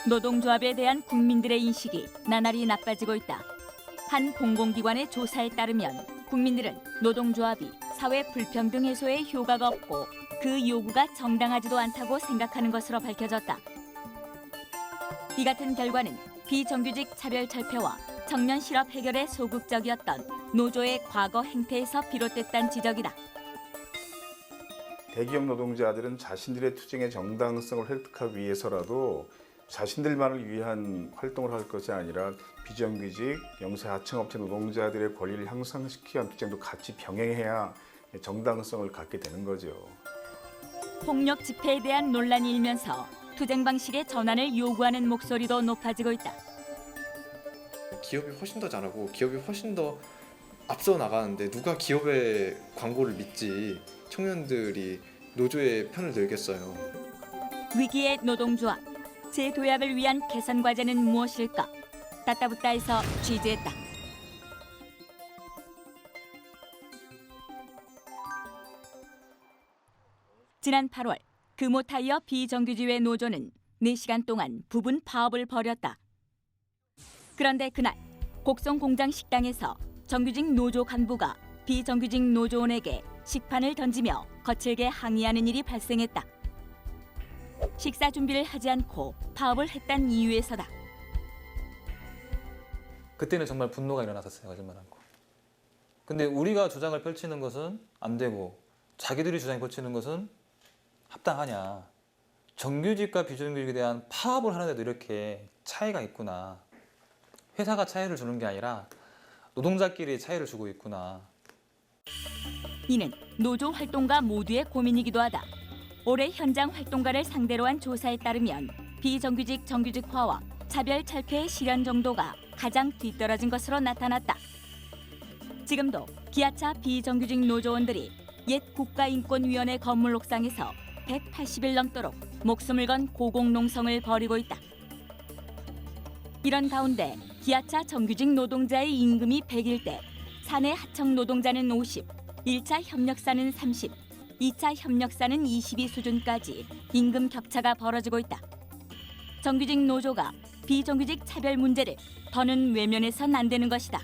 노동조합에 대한 국민들의 인식이 나날이 나빠지고 있다. 한 공공기관의 조사에 따르면 국민들은 노동조합이 사회 불평등 해소에 효과가 없고 그 요구가 정당하지도 않다고 생각하는 것으로 밝혀졌다. 이 같은 결과는 비정규직 차별 철폐와 청년 실업 해결에 소극적이었던 노조의 과거 행태에서 비롯됐다는 지적이다. 대기업 노동자들은 자신들의 투쟁의 정당성을 획득하기 위해서라도 자신들만을 위한 활동을 할 것이 아니라 비정규직, 영세 하청업체 노동자들의 권리를 향상시키기 위한 투쟁도 같이 병행해야 정당성을 갖게 되는 거죠. 폭력 집회에 대한 논란이 일면서 투쟁 방식의 전환을 요구하는 목소리도 높아지고 있다. 기업이 훨씬 더 잘하고 기업이 훨씬 더 앞서 나가는데 누가 기업의 광고를 믿지 청년들이 노조의 편을 들겠어요. 위기의 노동조합, 재도약을 위한 개선 과제는 무엇일까? 따따붙다에서 취재했다. 지난 8월 금호타이어 비정규직의 노조는 4시간 동안 부분 파업을 벌였다. 그런데 그날 곡성 공장 식당에서 정규직 노조 간부가 비정규직 노조원에게 식판을 던지며 거칠게 항의하는 일이 발생했다. 식사 준비를 하지 않고 파업을 했다는 이유에서다. 그때는 정말 분노가 일어났었어요. 거짓말 않고. 근데 우리가 주장을 펼치는 것은 안 되고 자기들이 주장을 펼치는 것은 합당하냐. 정규직과 비정규직에 대한 파업을 하는데도 이렇게 차이가 있구나. 회사가 차이를 주는 게 아니라 노동자끼리 차이를 주고 있구나. 이는 노조 활동가 모두의 고민이기도 하다. 올해 현장 활동가를 상대로 한 조사에 따르면 비정규직 정규직화와 차별 철폐의 실현 정도가 가장 뒤떨어진 것으로 나타났다. 지금도 기아차 비정규직 노조원들이 옛 국가인권위원회 건물 옥상에서 180일 넘도록 목숨을 건 고공농성을 벌이고 있다. 이런 가운데 기아차 정규직 노동자의 임금이 100일 때 사내 하청 노동자는 50, 1차 협력사는 30, 2차 협력사는 22 수준까지 임금 격차가 벌어지고 있다. 정규직 노조가 비정규직 차별 문제를 더는 외면해선 안 되는 것이다.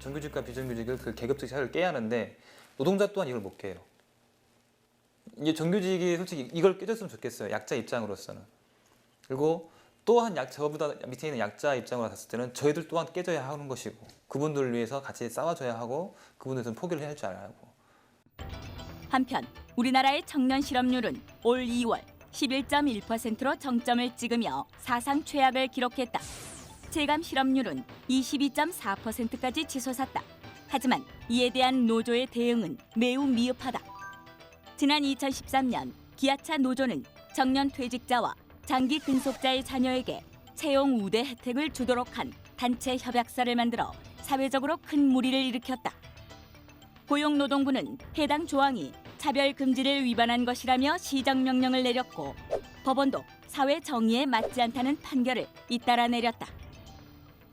정규직과 비정규직을 그 계급적 차이를 깨야 하는데 노동자 또한 이걸 못 깨요. 이제 정규직이 솔직히 이걸 깨졌으면 좋겠어요. 약자 입장으로서는. 그리고 또한 저보다 밑에 있는 약자 입장으로 봤을 때는 저희들 또한 깨져야 하는 것이고 그분들을 위해서 같이 싸워줘야 하고 그분들은 포기를 해야 할 줄 알아야 하고. 한편 우리나라의 청년 실업률은 올 2월 11.1%로 정점을 찍으며 사상 최악을 기록했다. 체감 실업률은 22.4%까지 치솟았다. 하지만 이에 대한 노조의 대응은 매우 미흡하다. 지난 2013년 기아차 노조는 청년 퇴직자와 장기 근속자의 자녀에게 채용 우대 혜택을 주도록 한 단체 협약서를 만들어 사회적으로 큰 물의를 일으켰다. 고용노동부는 해당 조항이 차별 금지를 위반한 것이라며 시정명령을 내렸고 법원도 사회 정의에 맞지 않다는 판결을 잇따라 내렸다.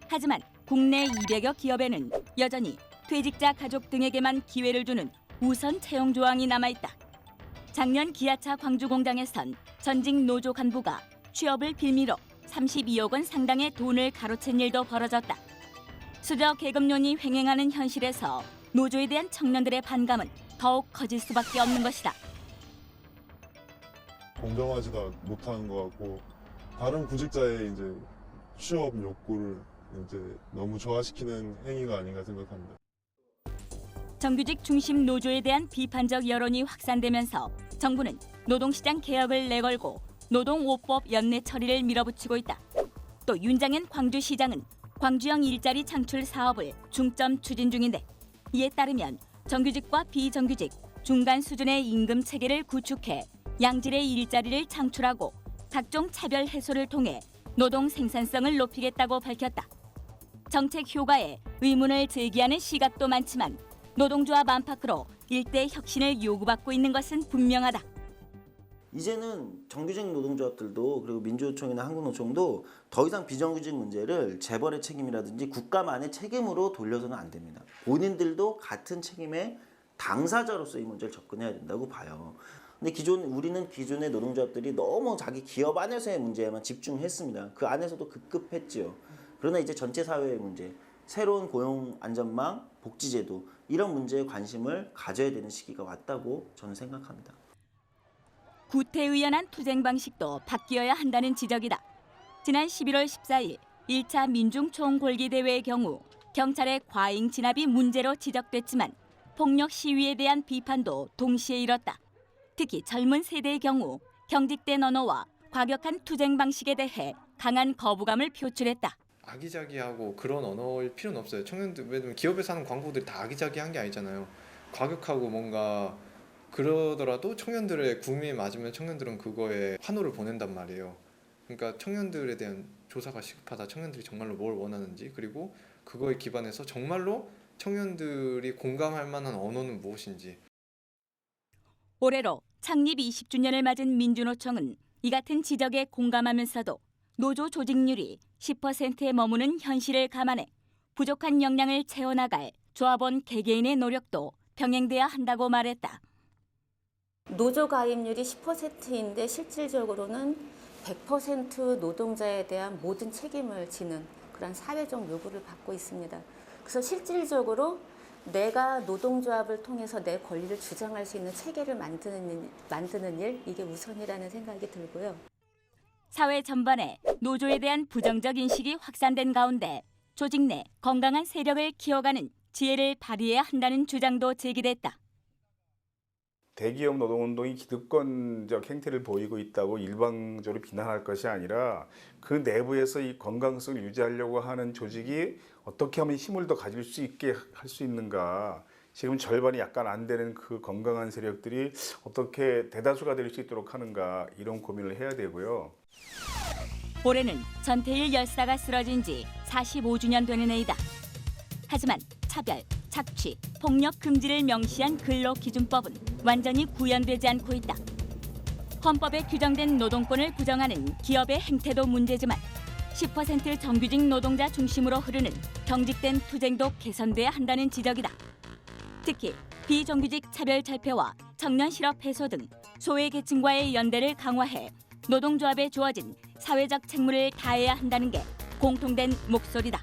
하지만 국내 200여 기업에는 여전히 퇴직자 가족 등에게만 기회를 주는 우선 채용 조항이 남아있다. 작년 기아차 광주 공장에선 전직 노조 간부가 취업을 빌미로 32억 원 상당의 돈을 가로챈 일도 벌어졌다. 수저 계급론이 횡행하는 현실에서 노조에 대한 청년들의 반감은 더욱 커질 수밖에 없는 것이다. 공정하지도 못하는 것 같고 다른 구직자의 이제 취업 욕구를 이제 너무 저하시키는 행위가 아닌가 생각합니다. 정규직 중심 노조에 대한 비판적 여론이 확산되면서 정부는 노동시장 개혁을 내걸고 노동5법 연내 처리를 밀어붙이고 있다. 또 윤장현 광주시장은 광주형 일자리 창출 사업을 중점 추진 중인데 이에 따르면 정규직과 비정규직 중간 수준의 임금 체계를 구축해 양질의 일자리를 창출하고 각종 차별 해소를 통해 노동 생산성을 높이겠다고 밝혔다. 정책 효과에 의문을 제기하는 시각도 많지만 노동조합 안팎으로 일대 혁신을 요구받고 있는 것은 분명하다. 이제는 정규직 노동조합들도 그리고 민주노총이나 한국노총도 더 이상 비정규직 문제를 재벌의 책임이라든지 국가만의 책임으로 돌려서는 안 됩니다. 본인들도 같은 책임의 당사자로서 이 문제를 접근해야 된다고 봐요. 근데 우리는 기존의 노동조합들이 너무 자기 기업 안에서의 문제에만 집중했습니다. 그 안에서도 급급했지요. 그러나 이제 전체 사회의 문제, 새로운 고용 안전망, 복지제도 이런 문제에 관심을 가져야 되는 시기가 왔다고 저는 생각합니다. 구태의연한 투쟁 방식도 바뀌어야 한다는 지적이다. 지난 11월 14일 1차 민중총궐기대회의 경우 경찰의 과잉 진압이 문제로 지적됐지만 폭력 시위에 대한 비판도 동시에 일었다. 특히 젊은 세대의 경우 경직된 언어와 과격한 투쟁 방식에 대해 강한 거부감을 표출했다. 아기자기하고 그런 언어일 필요는 없어요. 청년들, 왜냐면 기업에서 하는 광고들이 다 아기자기한 게 아니잖아요. 과격하고 뭔가 그러더라도 청년들의 구미에 맞으면 청년들은 그거에 환호를 보낸단 말이에요. 그러니까 청년들에 대한 조사가 시급하다. 청년들이 정말로 뭘 원하는지, 그리고 그거에 기반해서 정말로 청년들이 공감할 만한 언어는 무엇인지. 올해로 창립 20주년을 맞은 민주노총은 이 같은 지적에 공감하면서도 노조 조직률이 10%에 머무는 현실을 감안해 부족한 역량을 채워나갈 조합원 개개인의 노력도 병행돼야 한다고 말했다. 노조 가입률이 10%인데 실질적으로는 100% 노동자에 대한 모든 책임을 지는 그런 사회적 요구를 받고 있습니다. 그래서 실질적으로 내가 노동조합을 통해서 내 권리를 주장할 수 있는 체계를 만드는 일, 이게 우선이라는 생각이 들고요. 사회 전반에 노조에 대한 부정적 인식이 확산된 가운데 조직 내 건강한 세력을 키워가는 지혜를 발휘해야 한다는 주장도 제기됐다. 대기업 노동운동이 기득권적 행태를 보이고 있다고 일방적으로 비난할 것이 아니라 그 내부에서 이 건강성을 유지하려고 하는 조직이 어떻게 하면 힘을 더 가질 수 있게 할 수 있는가. 지금 절반이 약간 안 되는 그 건강한 세력들이 어떻게 대다수가 될 수 있도록 하는가, 이런 고민을 해야 되고요. 올해는 전태일 열사가 쓰러진 지 45주년 되는 해이다. 하지만 차별, 착취, 폭력 금지를 명시한 근로기준법은 완전히 구현되지 않고 있다. 헌법에 규정된 노동권을 부정하는 기업의 행태도 문제지만 10% 정규직 노동자 중심으로 흐르는 경직된 투쟁도 개선돼야 한다는 지적이다. 특히 비정규직 차별 철폐와 청년 실업 해소 등 소외계층과의 연대를 강화해 노동조합에 주어진 사회적 책무를 다해야 한다는 게 공통된 목소리다.